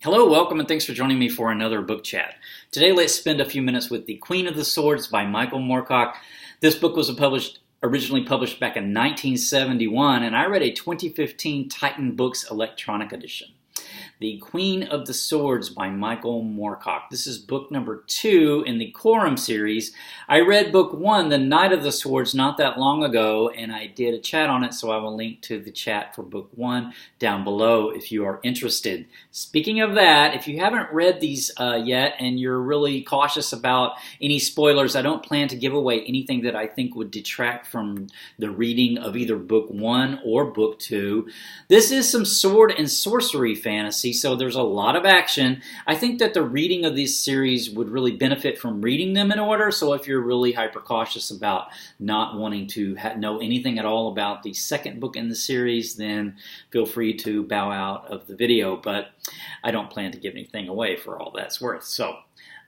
Hello, welcome, and thanks for joining me for another book chat. Today, let's spend a few minutes with The Queen of the Swords by Michael Moorcock. This book was originally published back in 1971, and I read a 2015 Titan Books electronic edition. The Queen of the Swords by Michael Moorcock. This is book number 2 in the Corum series. I read book 1, The Knight of the Swords, not that long ago, and I did a chat on it, so I will link to the chat for book 1 down below if you are interested. Speaking of that, if you haven't read these yet and you're really cautious about any spoilers, I don't plan to give away anything that I think would detract from the reading of either book 1 or book 2. This is some sword and sorcery fantasy, so there's a lot of action. I think that the reading of this series would really benefit from reading them in order, so if you're really hyper cautious about not wanting to know anything at all about the second book in the series, then feel free to bow out of the video, but I don't plan to give anything away for all that's worth. So,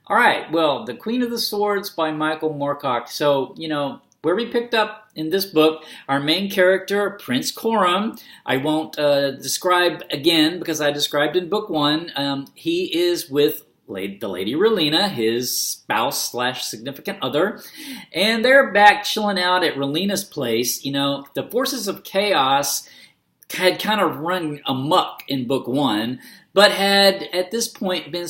all right, well, The Queen of the Swords by Michael Moorcock. So, where we picked up in this book, our main character, Prince Corum, I won't describe again because I described in book 1. He is with the Lady Rowena, his spouse / significant other, and they're back chilling out at Rowena's place. The forces of chaos had kind of run amok in book 1, but had at this point been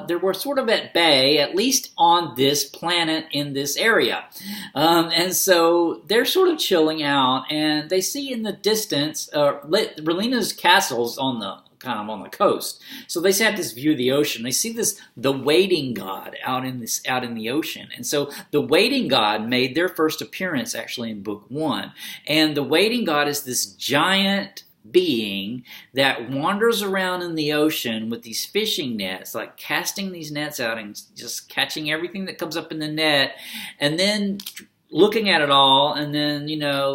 they were sort of at bay, at least on this planet in this area. And so they're sort of chilling out, and they see in the distance, Rowena's castle's on the coast. So they have this view of the ocean. They see the waiting god out in the ocean. And so the waiting god made their first appearance actually in book 1. And the waiting god is this giant being that wanders around in the ocean with these fishing nets, like casting these nets out and just catching everything that comes up in the net, and then looking at it all, and then,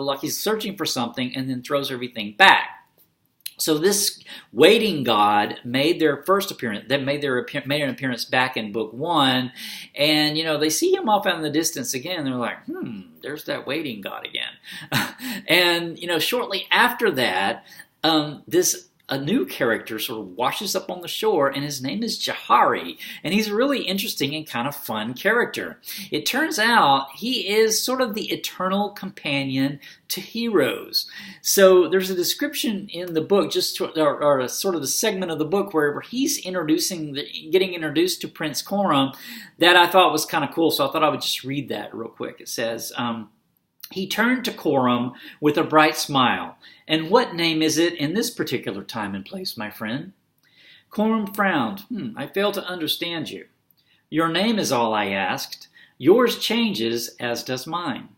like he's searching for something, and then throws everything back. So this waiting god made their first appearance. They made an appearance back in book 1, and they see him off out in the distance again. They're like, there's that waiting god again. And shortly after that, a new character sort of washes up on the shore, and his name is Jahari, and he's a really interesting and kind of fun character. It turns out he is sort of the eternal companion to heroes. So there's a description in the book, or sort of the segment of the book where he's getting introduced to Prince Corum, that I thought was kind of cool, so I thought I would just read that real quick. It says, he turned to Corum with a bright smile. "And what name is it in this particular time and place, my friend?" Corum frowned. "I fail to understand you." "Your name is all I asked. Yours changes, as does mine.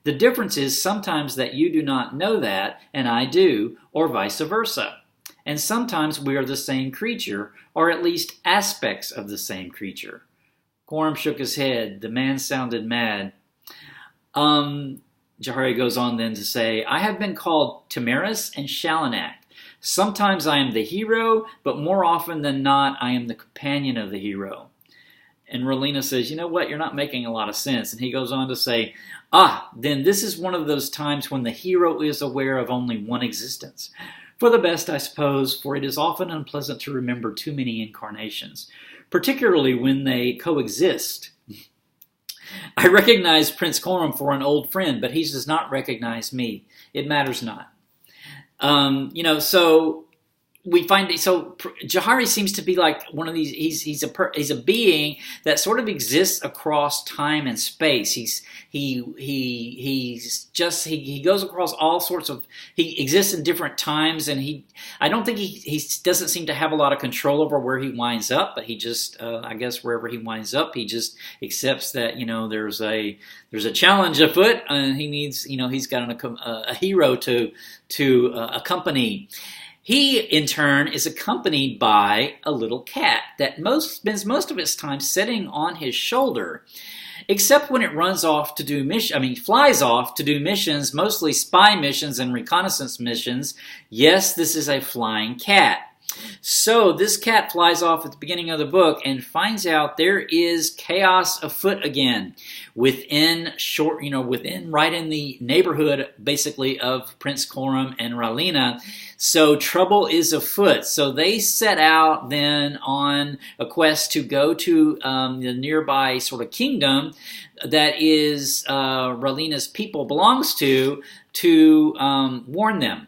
The difference is sometimes that you do not know that, and I do, or vice versa. And sometimes we are the same creature, or at least aspects of the same creature." Corum shook his head. The man sounded mad. Jahari goes on then to say, "I have been called Tamaris and Shalanak. Sometimes I am the hero, but more often than not, I am the companion of the hero." And Rowena says, "You know what? You're not making a lot of sense." And he goes on to say, "Then this is one of those times when the hero is aware of only one existence. For the best, I suppose, for it is often unpleasant to remember too many incarnations, particularly when they coexist. I recognize Prince Corum for an old friend, but he does not recognize me. It matters not." So we find Jahari seems to be like one of these. He's a being that sort of exists across time and space. He goes across all sorts of. He exists in different times, and I don't think he doesn't seem to have a lot of control over where he winds up. But he just I guess wherever he winds up, he just accepts that there's a challenge afoot, and he needs he's got a hero to accompany. He, in turn, is accompanied by a little cat that spends most of its time sitting on his shoulder, except when it flies off to do missions, mostly spy missions and reconnaissance missions. Yes, this is a flying cat. So this cat flies off at the beginning of the book and finds out there is chaos afoot again within right in the neighborhood basically of Prince Corum and Ralina. So trouble is afoot. So they set out then on a quest to go to the nearby sort of kingdom that is Ralina's people belongs to warn them.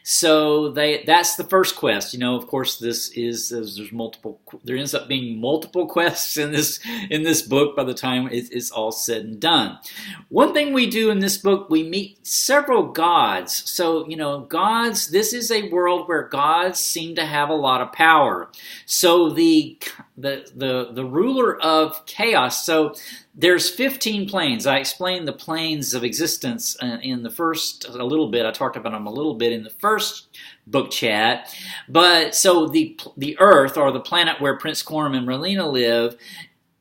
So that's the first quest. Of course, there ends up being multiple quests in this book by the time it's all said and done. One thing we do in this book, we meet several gods. So, gods, this is a world where gods seem to have a lot of power. So the ruler of chaos, so there's 15 planes. I explained the planes of existence in the first a little bit. I talked about them a little bit in the first book chat. But so the Earth, or the planet where Prince Corum and Ralina live,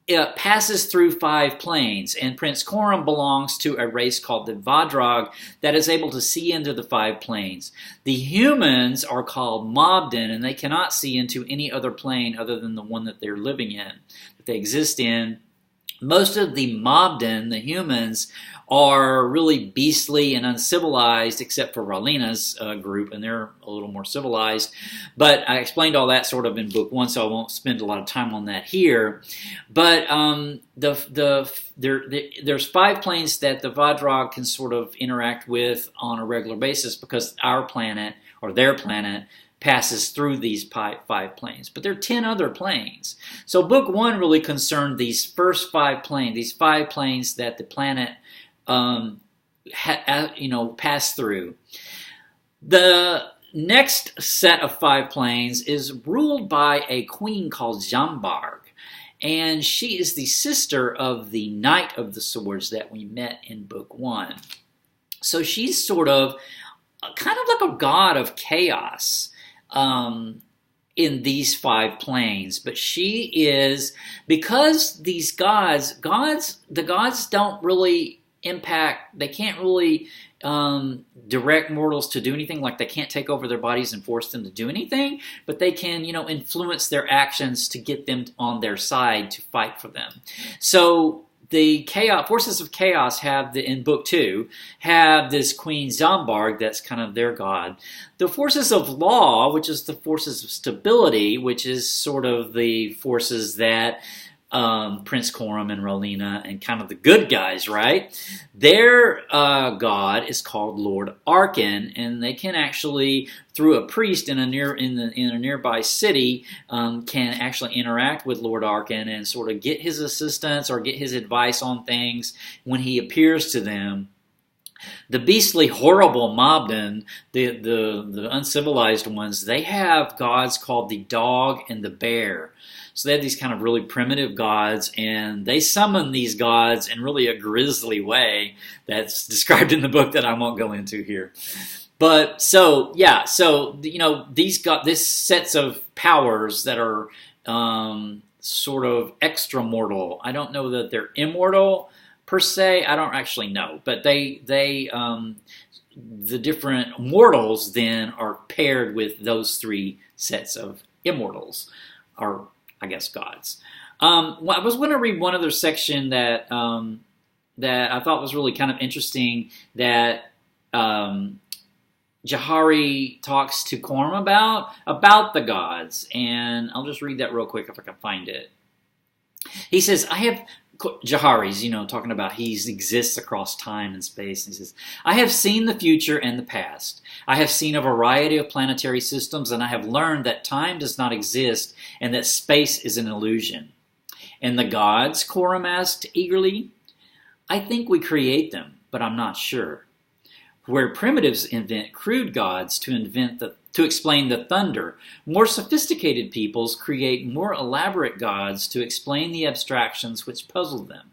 it passes through 5 planes, and Prince Corum belongs to a race called the Vadrag that is able to see into the 5 planes. The humans are called Mobden, and they cannot see into any other plane other than the one that they're living in, that they exist in. Most of the Mobden, the humans, are really beastly and uncivilized, except for Ralina's group, and they're a little more civilized. But I explained all that sort of in book 1, so I won't spend a lot of time on that here. But there's 5 planes that the Vadrag can sort of interact with on a regular basis, because our planet, or their planet, passes through these 5 planes. But there are 10 other planes. So book 1 really concerned these first 5 planes, these 5 planes that the planet pass through. The next set of 5 planes is ruled by a queen called Jambarg. And she is the sister of the Knight of the Swords that we met in book 1. So she's sort of kind of like a god of chaos in these 5 planes. But she is, because these the gods don't really impact, they can't really direct mortals to do anything. Like, they can't take over their bodies and force them to do anything, but they can, influence their actions to get them on their side to fight for them. So the forces of chaos in book 2 have this Queen Zambarg that's kind of their god. The forces of law, which is the forces of stability, which is sort of the forces that Prince Corum and Ralina and kind of the good guys, right? Their god is called Lord Arkan, and they can actually, through a priest in a nearby city, can actually interact with Lord Arkan and sort of get his assistance or get his advice on things when he appears to them. The beastly, horrible Mobden, the uncivilized ones, they have gods called the Dog and the Bear. So they have these kind of really primitive gods, and they summon these gods in really a grisly way that's described in the book that I won't go into here. But this sets of powers that are sort of extramortal. I don't know that they're immortal per se. I don't actually know, but the different mortals then are paired with those 3 sets of immortals, or I guess gods. I was going to read one other section that I thought was really kind of interesting, that Jahari talks to Corum about the gods, and I'll just read that real quick if I can find it. He says, Jahari's, talking about he exists across time and space. And he says, I have seen the future and the past. I have seen a variety of planetary systems, and I have learned that time does not exist and that space is an illusion. And the gods, Corum asked eagerly. I think we create them, but I'm not sure. Where primitives invent crude gods to explain the thunder, more sophisticated peoples create more elaborate gods to explain the abstractions which puzzle them.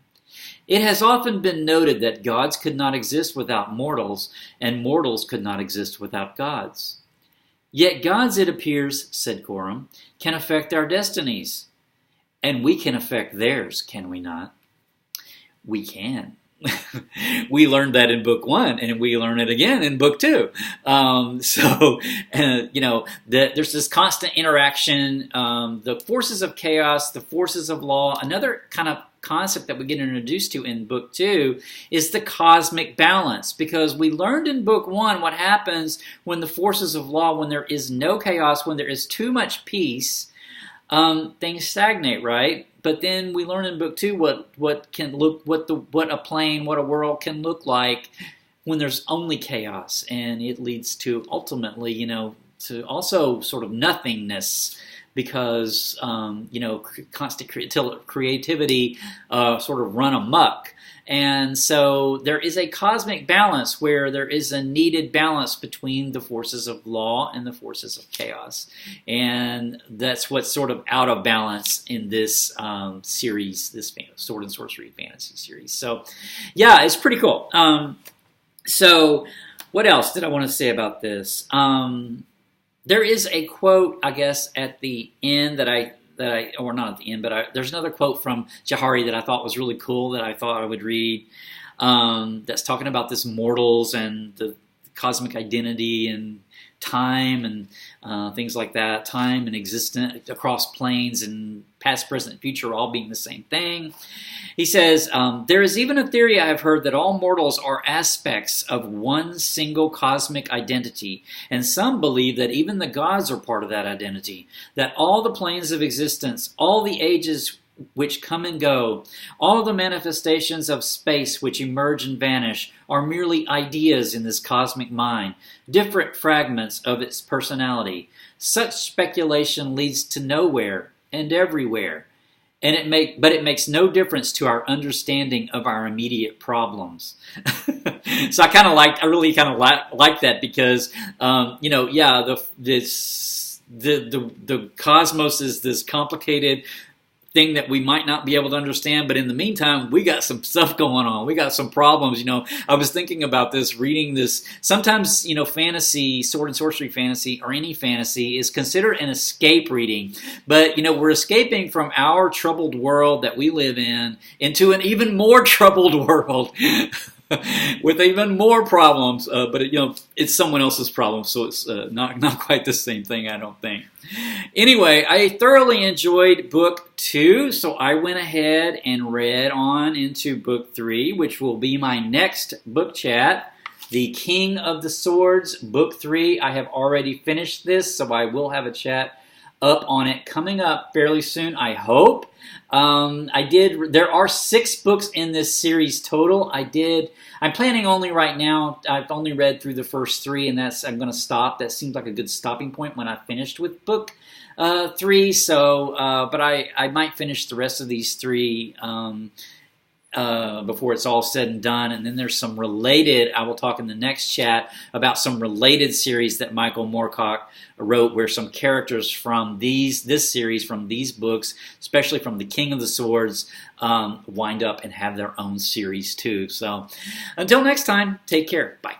It has often been noted that gods could not exist without mortals, and mortals could not exist without gods. Yet gods, it appears, said Corum, can affect our destinies. And we can affect theirs, can we not? We can. we learned that in book 1, and we learn it again in book 2. There's this constant interaction, the forces of chaos, the forces of law. Another kind of concept that we get introduced to in book 2 is the cosmic balance, because we learned in book 1 what happens when the forces of law, when there is no chaos, when there is too much peace, things stagnate, right? But then we learn in book 2 what a plane, what a world can look like when there's only chaos, and it leads to ultimately, to also sort of nothingness, because constant creativity sort of run amok. And so there is a cosmic balance where there is a needed balance between the forces of law and the forces of chaos. And that's what's sort of out of balance in this series, this Sword and Sorcery fantasy series. So yeah, it's pretty cool. So what else did I want to say about this? There is a quote, I guess, at the end or not at the end, but there's another quote from Jahari that I thought was really cool that I thought I would read. That's talking about this mortals and the cosmic identity and time and things like that. Time and existence across planes and past, present, future all being the same thing. He says, there is even a theory I have heard that all mortals are aspects of one single cosmic identity, and some believe that even the gods are part of that identity, that all the planes of existence, all the ages which come and go, all the manifestations of space which emerge and vanish are merely ideas in this cosmic mind, different fragments of its personality. Such speculation leads to nowhere and everywhere, but it makes no difference to our understanding of our immediate problems. So I really kind of like that, because the cosmos is this complicated thing that we might not be able to understand, but in the meantime, we got some stuff going on. We got some problems. I was thinking about this, reading this. Sometimes, fantasy, sword and sorcery fantasy, or any fantasy is considered an escape reading. But, we're escaping from our troubled world that we live in into an even more troubled world with even more problems. But it's someone else's problem, so it's not quite the same thing, I don't think. Anyway, I thoroughly enjoyed book 2, so I went ahead and read on into book 3, which will be my next book chat. The King of the Swords, book 3. I have already finished this, so I will have a chat up on it coming up fairly soon, I hope. There are 6 books in this series total. I'm planning only right now, I've only read through the first 3, and I'm going to stop. That seems like a good stopping point when I finished with book 3. So, but I might finish the rest of these 3 before it's all said and done. And then there's some related, I will talk in the next chat about some related series that Michael Moorcock wrote, where some characters from this series, from these books, especially from the King of the Swords, wind up and have their own series too. So until next time, take care. Bye.